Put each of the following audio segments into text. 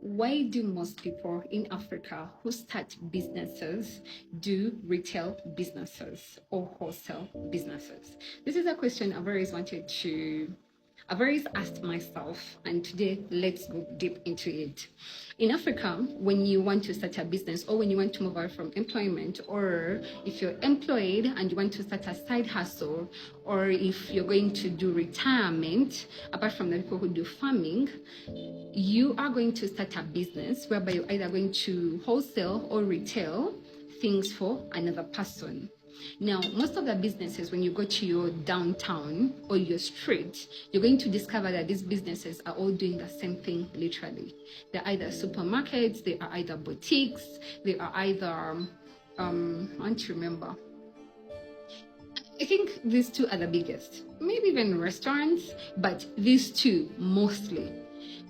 Why do most people in Africa who start businesses do retail businesses or wholesale businesses? This is a question I've always asked myself, and today let's go deep into it. In Africa, when you want to start a business or when you want to move out from employment, or if you're employed and you want to start a side hustle, or if you're going to do retirement, apart from the people who do farming, you are going to start a business whereby you're either going to wholesale or retail things for another person. Now, most of the businesses, when you go to your downtown or your street, you're going to discover that these businesses are all doing the same thing, literally. They're either supermarkets, they are either boutiques, they are either, I want to remember. I think these two are the biggest, maybe even restaurants, but these two mostly.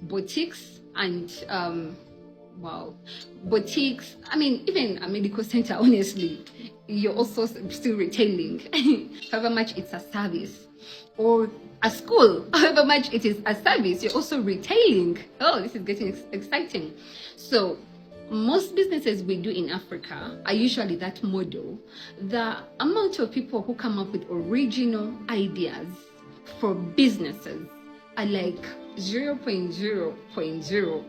Boutiques and boutiques. I mean, even a medical center, honestly, you're also still retailing. However much it's a service, or a school, however much it is a service, you're also retailing. Oh, this is getting exciting. So most businesses we do in Africa are usually that model. The amount of people who come up with original ideas for businesses are like 0.0.0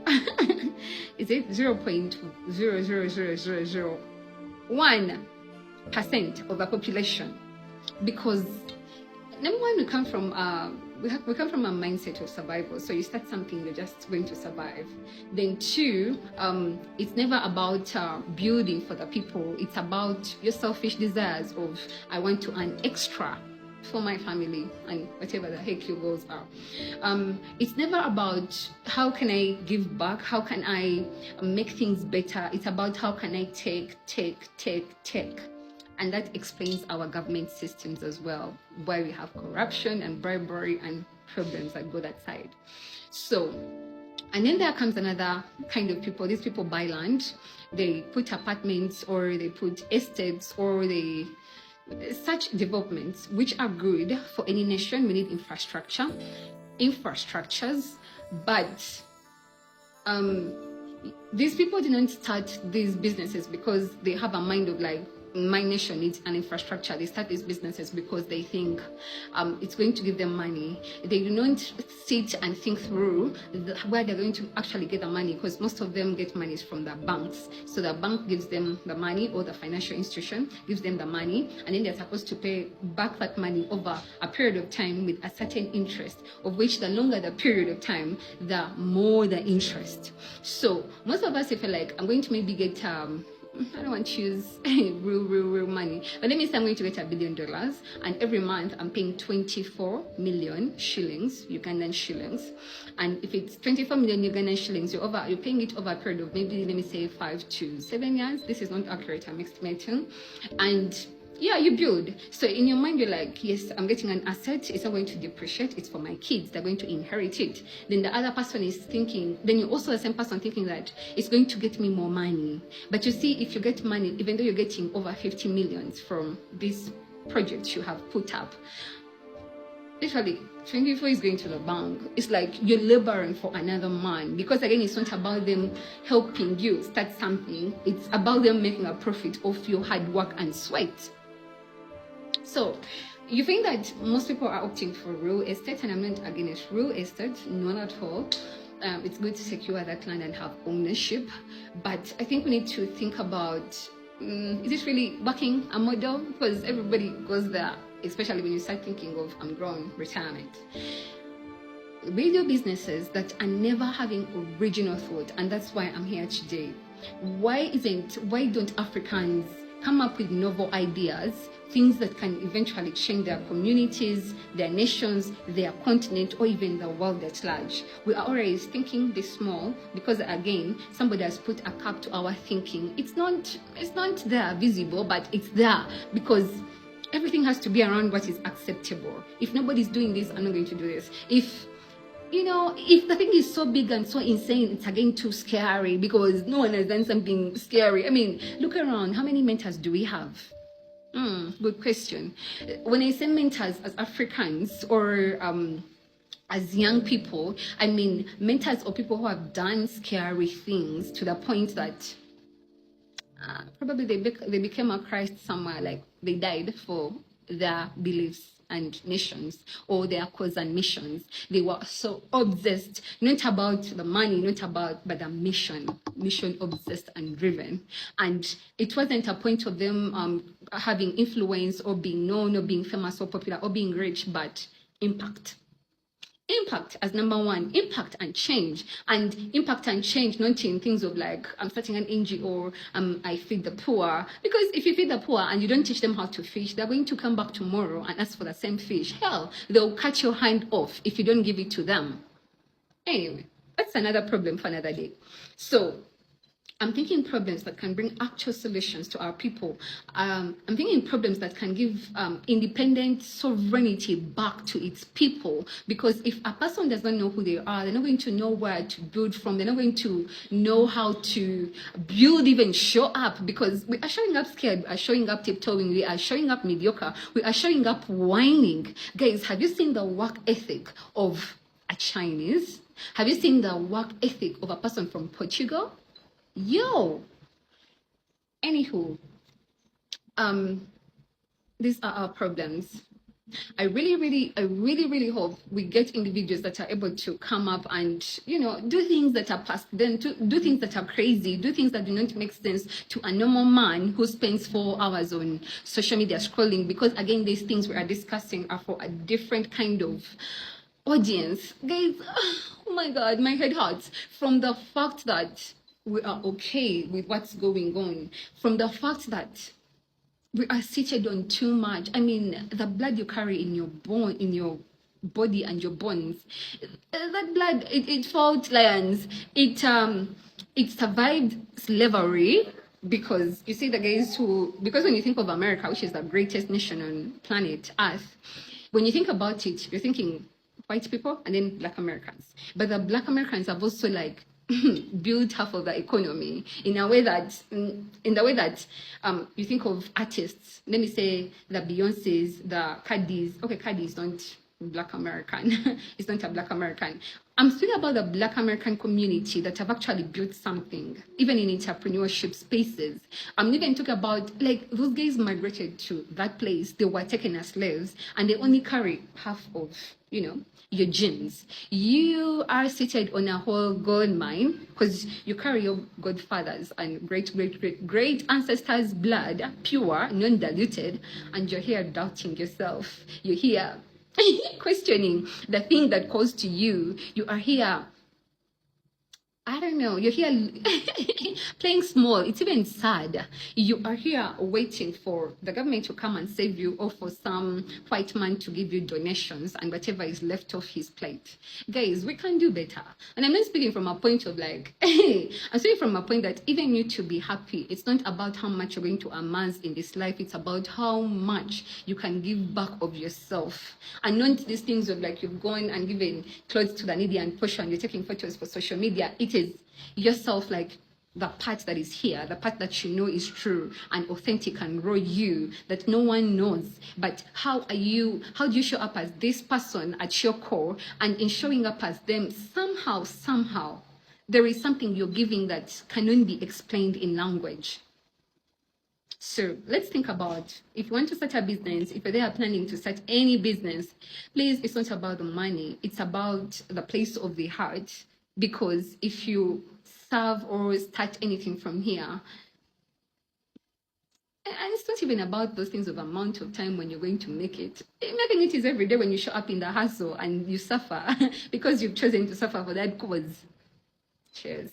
is it 0.00001% of the population? Because number one, we come from a mindset of survival. So you start something, you're just going to survive. Then two, it's never about building for the people. It's about your selfish desires of, I want to earn extra for my family and whatever the heck your goals are. It's never about how can I give back, how can I make things better. It's about how can I take. And that explains our government systems as well, why we have corruption and bribery and problems that go that side. So, and then there comes another kind of people. These people buy land, they put apartments or they put estates or they such developments, which are good for any nation. We need infrastructures, but these people didn't start these businesses because they have a mind of like, my nation needs an infrastructure. They start these businesses because they think it's going to give them money. They do not sit and think through where they're going to actually get the money, because most of them get money from the banks. So the bank gives them the money, or the financial institution gives them the money, and then they're supposed to pay back that money over a period of time with a certain interest, of which the longer the period of time, the more the interest. So most of us, if you're like, I'm going to maybe get I don't want to use real money, but let me say I'm going to get $1 billion, and every month I'm paying 24 million shillings, Ugandan shillings. And if it's 24 million Ugandan shillings, you're paying it over a period of maybe, let me say, 5 to 7 years. This is not accurate, I'm estimating. And yeah, you build. So in your mind, you're like, yes, I'm getting an asset. It's not going to depreciate. It's for my kids. They're going to inherit it. Then the other person is thinking, then you're also the same person thinking that it's going to get me more money. But you see, if you get money, even though you're getting over 50 millions from this project you have put up, literally 24 is going to the bank. It's like you're laboring for another man, because again, it's not about them helping you start something. It's about them making a profit of your hard work and sweat. So you think that most people are opting for real estate, and I'm not against real estate, not at all. It's good to secure that land and have ownership, but I think we need to think about, is it really working a model? Because everybody goes there, especially when you start thinking of grown retirement. We do businesses that are never having original thought, and that's why I'm here today. Why don't Africans come up with novel ideas, things that can eventually change their communities, their nations, their continent, or even the world at large? We are always thinking this small because, again, somebody has put a cap to our thinking. It's not there visible, but it's there because everything has to be around what is acceptable. If nobody's doing this, I'm not going to do this. If the thing is so big and so insane, it's again too scary because no one has done something scary. I mean, look around. How many mentors do we have? Good question. When I say mentors as Africans, or as young people, I mean, mentors or people who have done scary things to the point that probably they became a Christ somewhere, like they died for their beliefs and nations, or their cause and missions. They were so obsessed, not about the money, not about, but the mission obsessed and driven. And it wasn't a point of them having influence or being known or being famous or popular or being rich, but impact as number one, impact and change not in things of like I'm starting an NGO, I feed the poor, because if you feed the poor and you don't teach them how to fish, they're going to come back tomorrow and ask for the same fish. Hell, they'll cut your hand off if you don't give it to them. Anyway, that's another problem for another day. So I'm thinking problems that can bring actual solutions to our people. I'm thinking problems that can give independent sovereignty back to its people. Because if a person does not know who they are, they're not going to know where to build from. They're not going to know how to build, even show up. Because we are showing up scared. We are showing up tiptoeing. We are showing up mediocre. We are showing up whining. Guys, have you seen the work ethic of a Chinese? Have you seen the work ethic of a person from Portugal? Yo, anywho, these are our problems. I really hope we get individuals that are able to come up and, do things that are past them, to do things that are crazy, do things that do not make sense to a normal man who spends 4 hours on social media scrolling. Because again, these things we are discussing are for a different kind of audience. Guys, oh my God, my head hurts from the fact that we are okay with what's going on, from the fact that we are seated on too much. I mean, the blood you carry in your body and your bones, that blood, it fought lions. It survived slavery, because you see the guys because when you think of America, which is the greatest nation on planet Earth, when you think about it, you're thinking white people and then Black Americans. But the Black Americans have also like build half of the economy in the way that you think of artists. Let me say the Beyoncés, the Cardis. Okay, Cardi is not Black American. It's not a Black American. I'm speaking about the Black American community that have actually built something, even in entrepreneurship spaces. I'm even talking about like those guys migrated to that place. They were taken as slaves, and they only carry half of your genes. You are seated on a whole gold mine because you carry your godfathers and great ancestors' blood, pure, non-diluted, and you're here doubting yourself. You're here questioning the thing that calls to you. You are here, I don't know, you're here playing small. It's even sad. You are here waiting for the government to come and save you, or for some white man to give you donations and whatever is left off his plate. Guys, we can do better. And I'm not speaking from a point of like, I'm speaking from a point that even you to be happy, it's not about how much you're going to amass in this life. It's about how much you can give back of yourself. And not these things of like you've gone and given clothes to the needy and poor, and you're taking photos for social media. It is yourself, like the part that is here, the part that you know is true and authentic and raw, you that no one knows. But how do you show up as this person at your core? And in showing up as them, somehow there is something you're giving that cannot be explained in language. So let's think about, if you want to start a business, if they are planning to start any business, please, it's not about the money, it's about the place of the heart. Because if you serve or start anything from here, and it's not even about those things of amount of time when you're going to make it. Making it is every day when you show up in the hustle and you suffer because you've chosen to suffer for that cause. Cheers.